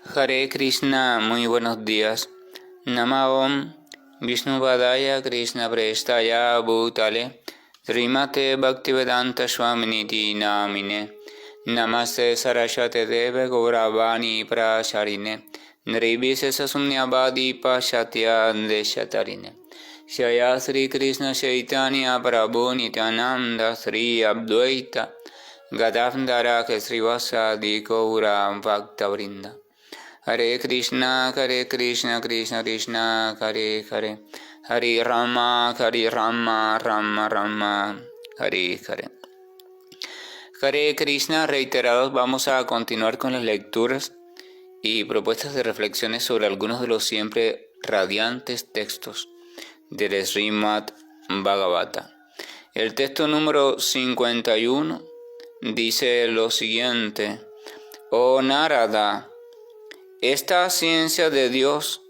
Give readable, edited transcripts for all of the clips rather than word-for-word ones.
Hare Krishna, muy buenos días. Namaom Vishnuvadaya Krishna Prestaya Bhutale Srimate Bhaktivedanta Swaminiti Namine Namaste Saraswate Deve Gauravani Prasharine Nirvishesha Sunyavadi Pashatya Deshatarine Shaya Sri Krishna Chaitanya Prabhu Nityananda Sri Advaita Gadavdara Srivasadi Gaura Bhaktavrinda Hare Krishna, Krishna Krishna, Hare Hare, Hare Rama, Rama Rama, Hare Hare. Hare Krishna, reiterados, vamos a continuar con las lecturas y propuestas de reflexiones sobre algunos de los siempre radiantes textos del Srimad Bhagavata. El texto número 51 dice lo siguiente: Oh Narada, esta ciencia de Dios,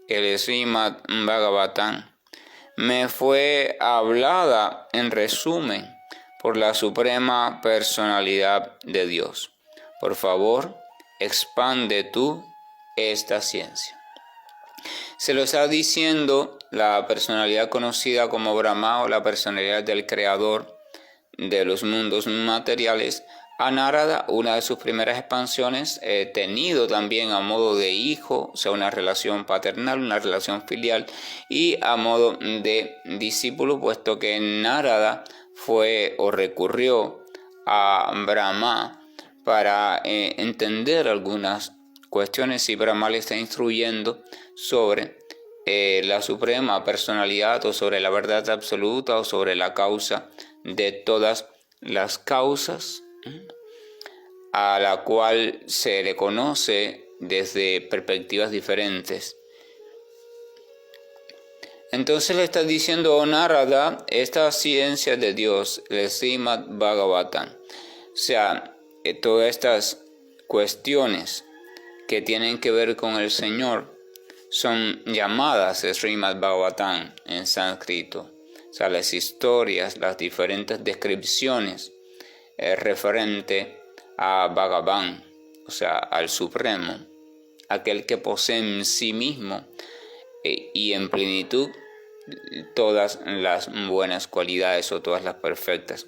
el Srimad Bhagavatam, me fue hablada en resumen por la Suprema Personalidad de Dios. Por favor, expande tú esta ciencia. Se lo está diciendo la personalidad conocida como Brahma, o la personalidad del creador de los mundos materiales, a Narada, una de sus primeras expansiones, tenido también a modo de hijo, o sea, una relación paternal, una relación filial, y a modo de discípulo, puesto que Narada fue o recurrió a Brahma para entender algunas cuestiones, y Brahma le está instruyendo sobre la suprema personalidad, o sobre la verdad absoluta, o sobre la causa de todas las causas, a la cual se le conoce desde perspectivas diferentes. Entonces le está diciendo: oh Narada, esta ciencia de Dios, el Srimad Bhagavatam, o sea, todas estas cuestiones que tienen que ver con el Señor son llamadas Srimad Bhagavatam en sánscrito. O sea, las historias, las diferentes descripciones referente a Bhagavan, o sea, al Supremo, aquel que posee en sí mismo y en plenitud todas las buenas cualidades, o todas las perfectas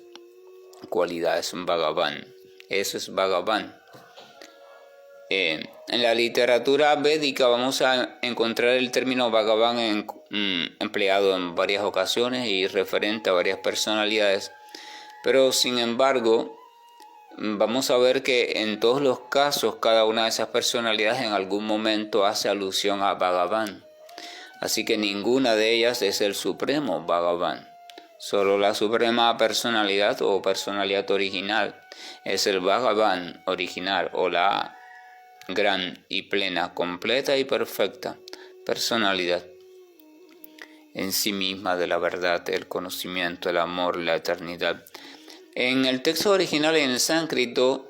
cualidades. Bhagavan, eso es Bhagavan. En la literatura védica vamos a encontrar el término Bhagavan empleado en varias ocasiones y referente a varias personalidades, pero sin embargo vamos a ver que en todos los casos cada una de esas personalidades en algún momento hace alusión a Bhagavan. Así que ninguna de ellas es el supremo Bhagavan. Solo la suprema personalidad o personalidad original es el Bhagavan original, o la gran y plena, completa y perfecta personalidad en sí misma de la verdad, el conocimiento, el amor, la eternidad. En el texto original, en el sánscrito,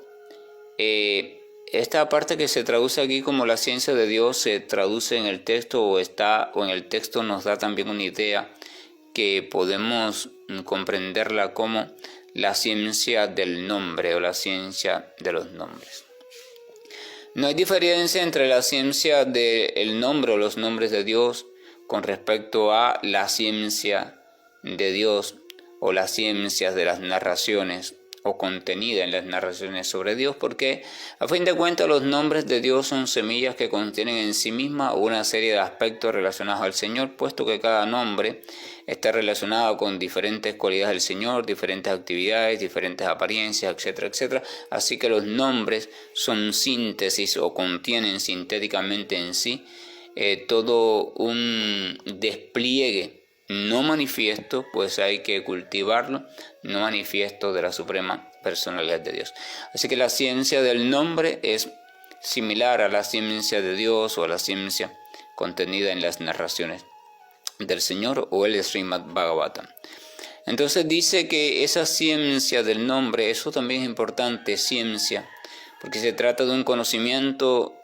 esta parte que se traduce aquí como la ciencia de Dios se traduce en el texto, o en el texto nos da también una idea que podemos comprenderla como la ciencia del nombre, o la ciencia de los nombres. No hay diferencia entre la ciencia del nombre o los nombres de Dios con respecto a la ciencia de Dios, o las ciencias de las narraciones, o contenida en las narraciones sobre Dios, porque a fin de cuentas los nombres de Dios son semillas que contienen en sí misma una serie de aspectos relacionados al Señor, puesto que cada nombre está relacionado con diferentes cualidades del Señor, diferentes actividades, diferentes apariencias, etcétera, etcétera. Así que los nombres son síntesis, o contienen sintéticamente en sí todo un despliegue no manifiesto, pues hay que cultivarlo, no manifiesto de la suprema personalidad de Dios. Así que la ciencia del nombre es similar a la ciencia de Dios, o a la ciencia contenida en las narraciones del Señor, o el Srimad Bhagavatam. Entonces dice que esa ciencia del nombre, eso también es importante, ciencia, porque se trata de un conocimiento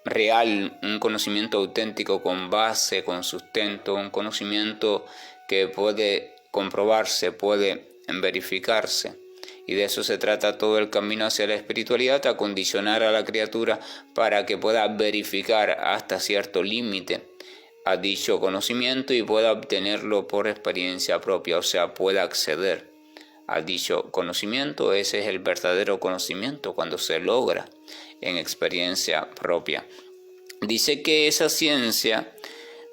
real, un conocimiento auténtico, con base, con sustento, un conocimiento que puede comprobarse, puede verificarse, Y de eso se trata todo el camino hacia la espiritualidad, acondicionar a la criatura para que pueda verificar hasta cierto límite a dicho conocimiento y pueda obtenerlo por experiencia propia, o sea, pueda acceder a dicho conocimiento. Ese es el verdadero conocimiento, cuando se logra en experiencia propia. Dice que esa ciencia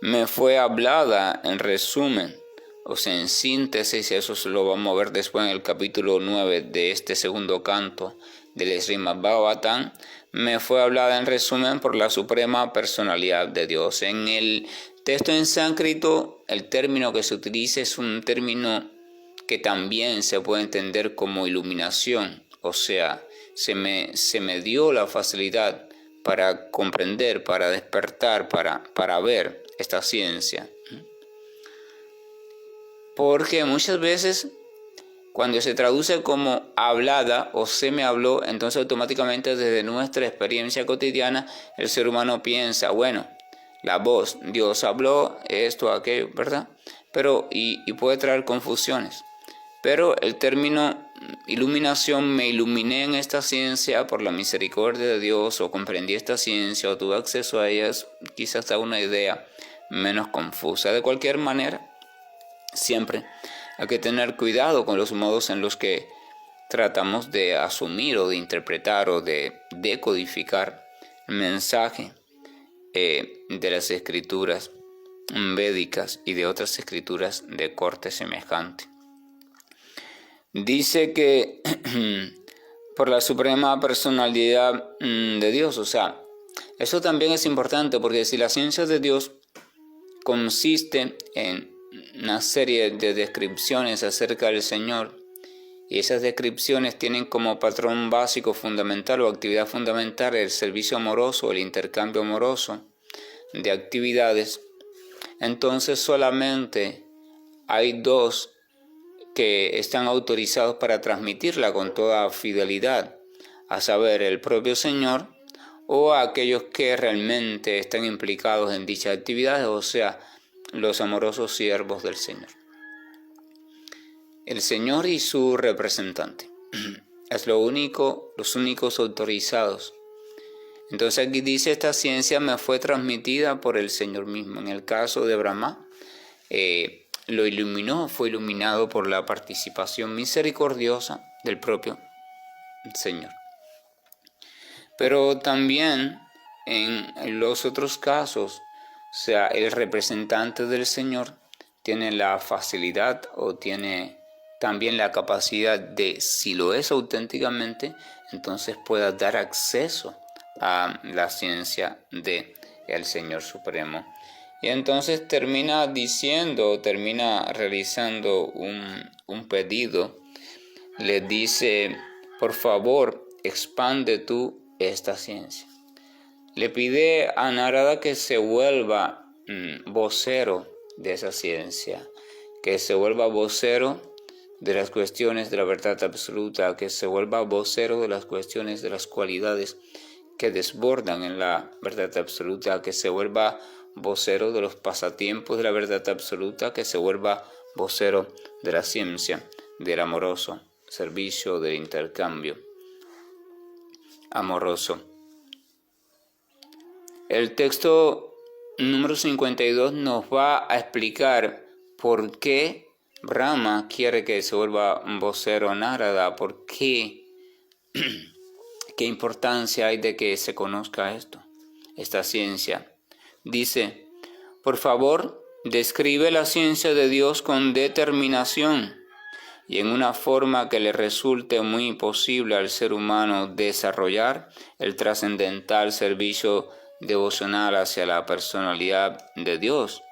me fue hablada en resumen, o sea, en síntesis. Eso lo vamos a ver después en el capítulo 9 de este segundo canto del Srimad Bhagavatam. Me fue hablada en resumen por la suprema personalidad de Dios. En el texto en sánscrito, el término que se utiliza es un término que también se puede entender como iluminación, o sea, se me dio la facilidad para comprender, para despertar, para ver esta ciencia. Porque muchas veces cuando se traduce como hablada o se me habló, entonces automáticamente desde nuestra experiencia cotidiana el ser humano piensa, bueno, la voz, Dios habló, esto, aquello, ¿verdad? Pero, y puede traer confusiones. Pero el término iluminación, me iluminé en esta ciencia por la misericordia de Dios, o comprendí esta ciencia, o tuve acceso a ella, quizás da una idea menos confusa. De cualquier manera, siempre hay que tener cuidado con los modos en los que tratamos de asumir o de interpretar o de decodificar el mensaje de las escrituras védicas y de otras escrituras de corte semejante. Dice que por la suprema personalidad de Dios, o sea, eso también es importante, porque si la ciencia de Dios consiste en una serie de descripciones acerca del Señor, y esas descripciones tienen como patrón básico, fundamental o actividad fundamental el servicio amoroso, el intercambio amoroso de actividades, entonces solamente hay dos que están autorizados para transmitirla con toda fidelidad, a saber, el propio Señor o aquellos que realmente están implicados en dichas actividades, o sea, los amorosos siervos del Señor. El Señor y su representante es los únicos autorizados. Entonces aquí dice, esta ciencia me fue transmitida por el Señor mismo. En el caso de Brahma, lo iluminó, fue iluminado por la participación misericordiosa del propio Señor. Pero también en los otros casos, o sea, el representante del Señor tiene la facilidad o tiene también la capacidad de, si lo es auténticamente, entonces pueda dar acceso a la ciencia del Señor Supremo. Y entonces termina realizando un pedido. Le dice, por favor, expande tú esta ciencia. Le pide a Narada que se vuelva vocero de esa ciencia, que se vuelva vocero de las cuestiones de la verdad absoluta, que se vuelva vocero de las cuestiones de las cualidades que desbordan en la verdad absoluta, que se vuelva vocero de los pasatiempos de la verdad absoluta, que se vuelva vocero de la ciencia, del amoroso servicio, del intercambio amoroso. El texto número 52 nos va a explicar por qué Brahma quiere que se vuelva vocero Narada, por qué, qué importancia hay de que se conozca esta ciencia. Dice, por favor, describe la ciencia de Dios con determinación y en una forma que le resulte muy posible al ser humano desarrollar el trascendental servicio devocional hacia la personalidad de Dios,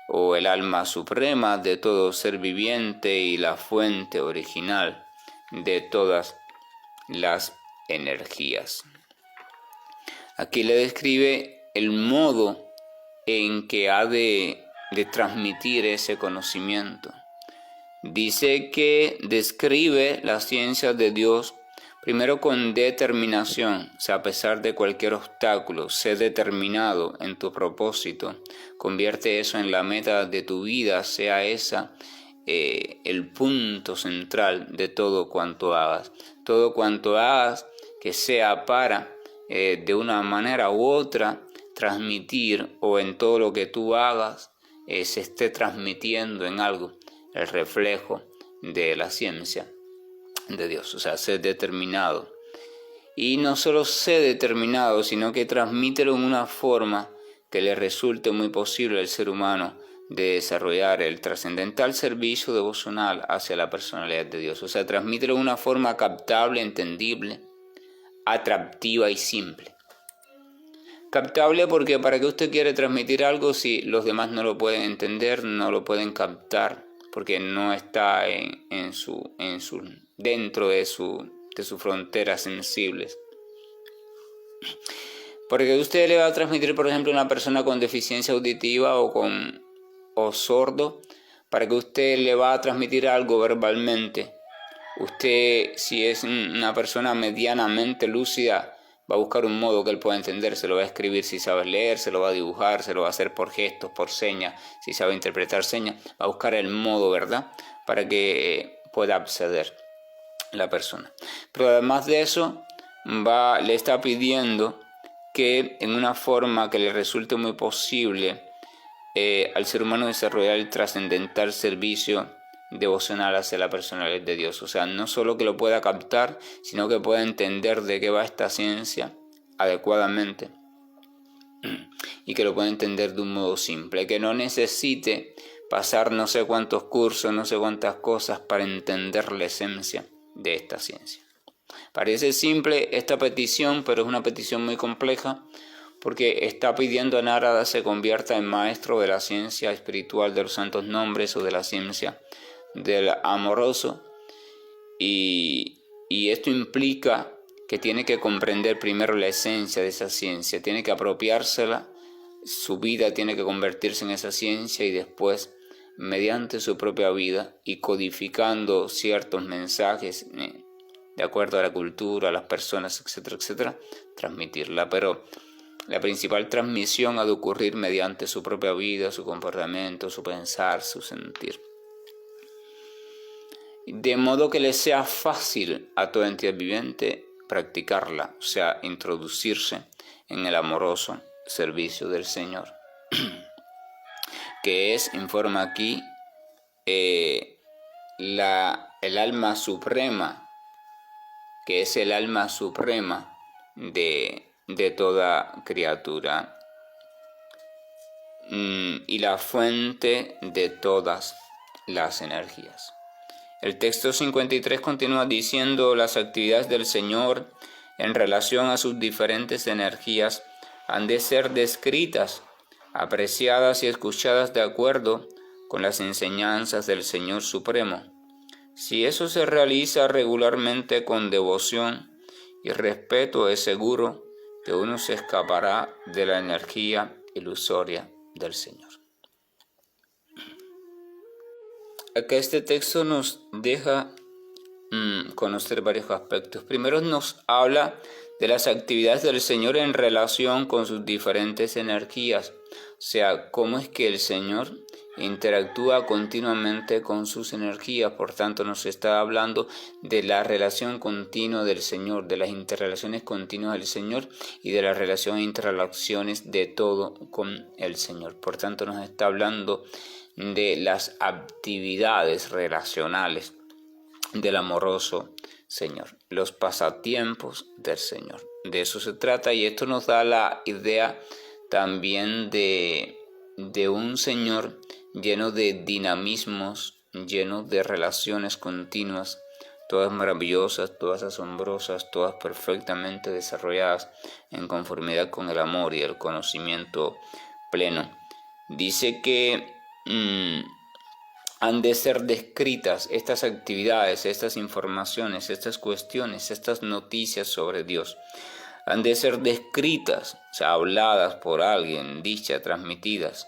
o el alma suprema de todo ser viviente y la fuente original de todas las energías. Aquí le describe el modo en que ha de transmitir ese conocimiento. Dice que describe la ciencia de Dios primero con determinación, o sea, a pesar de cualquier obstáculo, sé determinado en tu propósito, convierte eso en la meta de tu vida, sea esa el punto central de todo cuanto hagas. Todo cuanto hagas que sea para, de una manera u otra, transmitir, o en todo lo que tú hagas, se esté transmitiendo en algo el reflejo de la ciencia de Dios. O sea, ser determinado. Y no solo ser determinado, sino que transmítelo en una forma que le resulte muy posible al ser humano de desarrollar el trascendental servicio devocional hacia la personalidad de Dios. O sea, transmítelo de una forma captable, entendible, atractiva y simple. Captable porque ¿para qué usted quiere transmitir algo si los demás no lo pueden entender, no lo pueden captar? Porque no está dentro de sus fronteras sensibles. Porque usted le va a transmitir, por ejemplo, a una persona con deficiencia auditiva o sordo, para que usted le va a transmitir algo verbalmente. Usted, si es una persona medianamente lúcida, va a buscar un modo que él pueda entender, se lo va a escribir si sabe leer, se lo va a dibujar, se lo va a hacer por gestos, por señas, si sabe interpretar señas, va a buscar el modo, ¿verdad?, para que pueda acceder la persona. Pero además de eso, le está pidiendo que en una forma que le resulte muy posible al ser humano desarrollar el trascendental servicio devocional hacia la personalidad de Dios. O sea, no solo que lo pueda captar, sino que pueda entender de qué va esta ciencia adecuadamente y que lo pueda entender de un modo simple, que no necesite pasar no sé cuántos cursos, no sé cuántas cosas para entender la esencia de esta ciencia. Parece simple esta petición, pero es una petición muy compleja, porque está pidiendo a Narada se convierta en maestro de la ciencia espiritual de los santos nombres o de la ciencia del amoroso, y esto implica que tiene que comprender primero la esencia de esa ciencia, tiene que apropiársela, su vida tiene que convertirse en esa ciencia y después, mediante su propia vida y codificando ciertos mensajes de acuerdo a la cultura, a las personas, etcétera, etcétera, transmitirla. Pero la principal transmisión ha de ocurrir mediante su propia vida, su comportamiento, su pensar, su sentir. De modo que le sea fácil a toda entidad viviente practicarla, o sea, introducirse en el amoroso servicio del Señor, que es, informa aquí, el alma suprema, que es el alma suprema de toda criatura y la fuente de todas las energías. El texto 53 continúa diciendo: las actividades del Señor en relación a sus diferentes energías han de ser descritas, apreciadas y escuchadas de acuerdo con las enseñanzas del Señor Supremo. Si eso se realiza regularmente con devoción y respeto, es seguro que uno se escapará de la energía ilusoria del Señor. Acá este texto nos deja conocer varios aspectos. Primero nos habla de las actividades del Señor en relación con sus diferentes energías, o sea, cómo es que el Señor interactúa continuamente con sus energías. Por tanto, nos está hablando de la relación continua del Señor, de las interrelaciones continuas del Señor y de la relación e interrelaciones de todo con el Señor. Por tanto, nos está hablando de las actividades relacionales del amoroso Señor, los pasatiempos del Señor. De eso se trata, y esto nos da la idea también de un Señor lleno de dinamismos, lleno de relaciones continuas, todas maravillosas, todas asombrosas, todas perfectamente desarrolladas en conformidad con el amor y el conocimiento pleno. Dice que han de ser descritas estas actividades, estas informaciones, estas cuestiones, estas noticias sobre Dios. Han de ser descritas, o sea, habladas por alguien, dichas, transmitidas,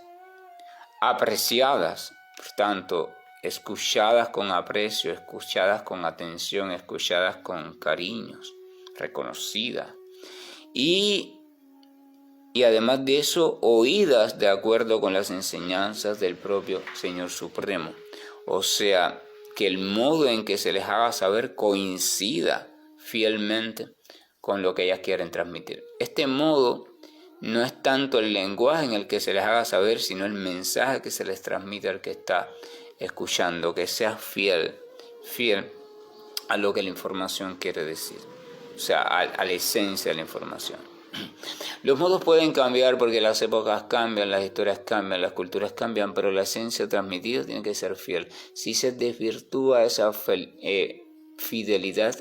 apreciadas, por tanto, escuchadas con aprecio, escuchadas con atención, escuchadas con cariños, reconocidas. Y además de eso, oídas de acuerdo con las enseñanzas del propio Señor Supremo. O sea, que el modo en que se les haga saber coincida fielmente con lo que ellas quieren transmitir. Este modo no es tanto el lenguaje en el que se les haga saber, sino el mensaje que se les transmite al que está escuchando, que sea fiel a lo que la información quiere decir, o sea, a la esencia de la información. Los modos pueden cambiar porque las épocas cambian, las historias cambian, las culturas cambian, pero la esencia transmitida tiene que ser fiel. Si se desvirtúa esa fidelidad,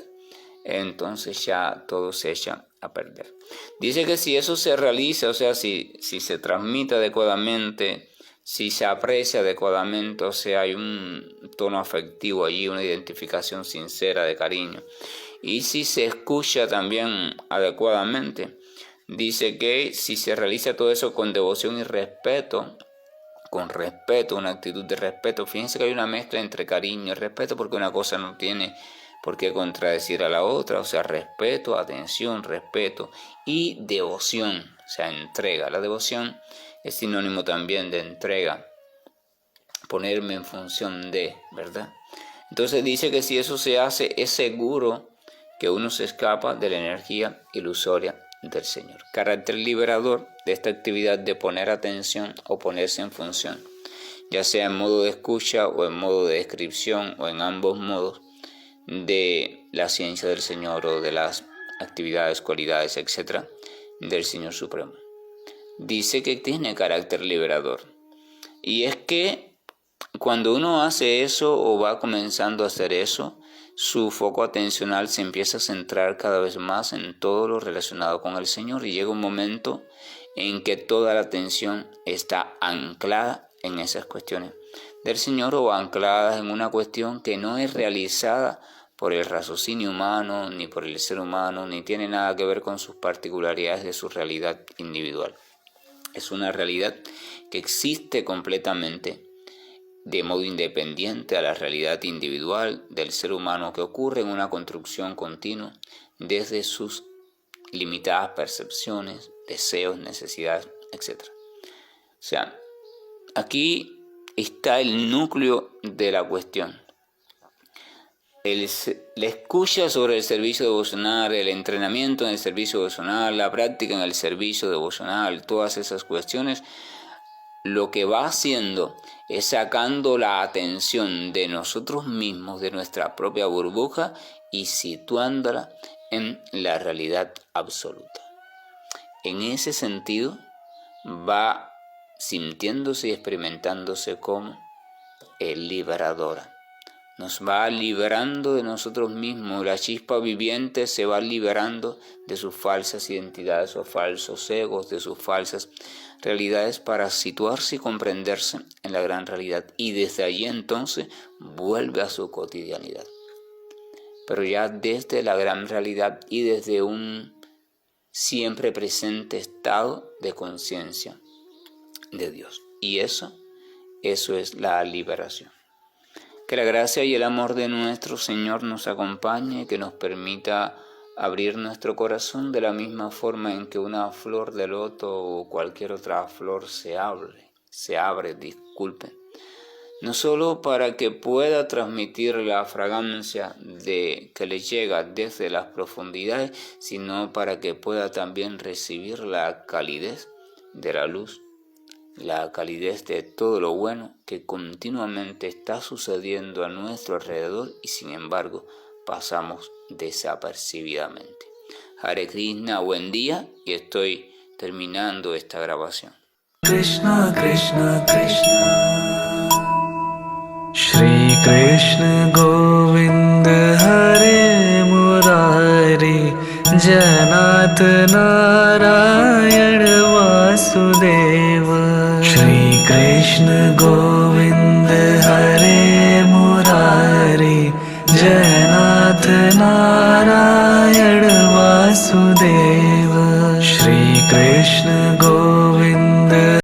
entonces ya todo se echa a perder. Dice que si eso se realiza, o sea, si se transmite adecuadamente, si se aprecia adecuadamente, o sea, hay un tono afectivo allí, una identificación sincera de cariño, y si se escucha también adecuadamente, dice que si se realiza todo eso con devoción y respeto, una actitud de respeto, fíjense que hay una mezcla entre cariño y respeto, porque una cosa no tiene por qué contradecir a la otra, o sea, respeto, atención, respeto y devoción, o sea, entrega. La devoción es sinónimo también de entrega, ponerme en función de, ¿verdad? Entonces dice que si eso se hace, es seguro que uno se escapa de la energía ilusoria del Señor. Carácter liberador de esta actividad de poner atención o ponerse en función, ya sea en modo de escucha o en modo de descripción o en ambos modos, de la ciencia del Señor o de las actividades, cualidades, etc. del Señor Supremo. Dice que tiene carácter liberador. Y es que cuando uno hace eso o va comenzando a hacer eso, su foco atencional se empieza a centrar cada vez más en todo lo relacionado con el Señor y llega un momento en que toda la atención está anclada en esas cuestiones del Señor o ancladas en una cuestión que no es realizada por el raciocinio humano, ni por el ser humano, ni tiene nada que ver con sus particularidades de su realidad individual. Es una realidad que existe completamente de modo independiente a la realidad individual del ser humano, que ocurre en una construcción continua desde sus limitadas percepciones, deseos, necesidades, etc. O sea, aquí está el núcleo de la cuestión. La escucha sobre el servicio devocional, el entrenamiento en el servicio devocional, la práctica en el servicio devocional, todas esas cuestiones, lo que va haciendo es sacando la atención de nosotros mismos, de nuestra propia burbuja, y situándola en la realidad absoluta. En ese sentido, va sintiéndose y experimentándose como liberadora. Nos va liberando de nosotros mismos. La chispa viviente se va liberando de sus falsas identidades o falsos egos, de sus falsas realidades, para situarse y comprenderse en la gran realidad. Y desde allí entonces vuelve a su cotidianidad. Pero ya desde la gran realidad y desde un siempre presente estado de conciencia de Dios. Y eso es la liberación. Que la gracia y el amor de nuestro Señor nos acompañe, que nos permita abrir nuestro corazón de la misma forma en que una flor de loto o cualquier otra flor se abre, no solo para que pueda transmitir la fragancia que le llega desde las profundidades, sino para que pueda también recibir la calidez de la luz, la calidez de todo lo bueno que continuamente está sucediendo a nuestro alrededor y sin embargo pasamos desapercibidamente. Hare Krishna, buen día, y estoy terminando esta grabación. Krishna Krishna Krishna Shri Krishna Govind Hare Murari Janat Narayan Vasudeva Shri Krishna Govind Hare Murari Janat Narayan Vasudeva Shri Krishna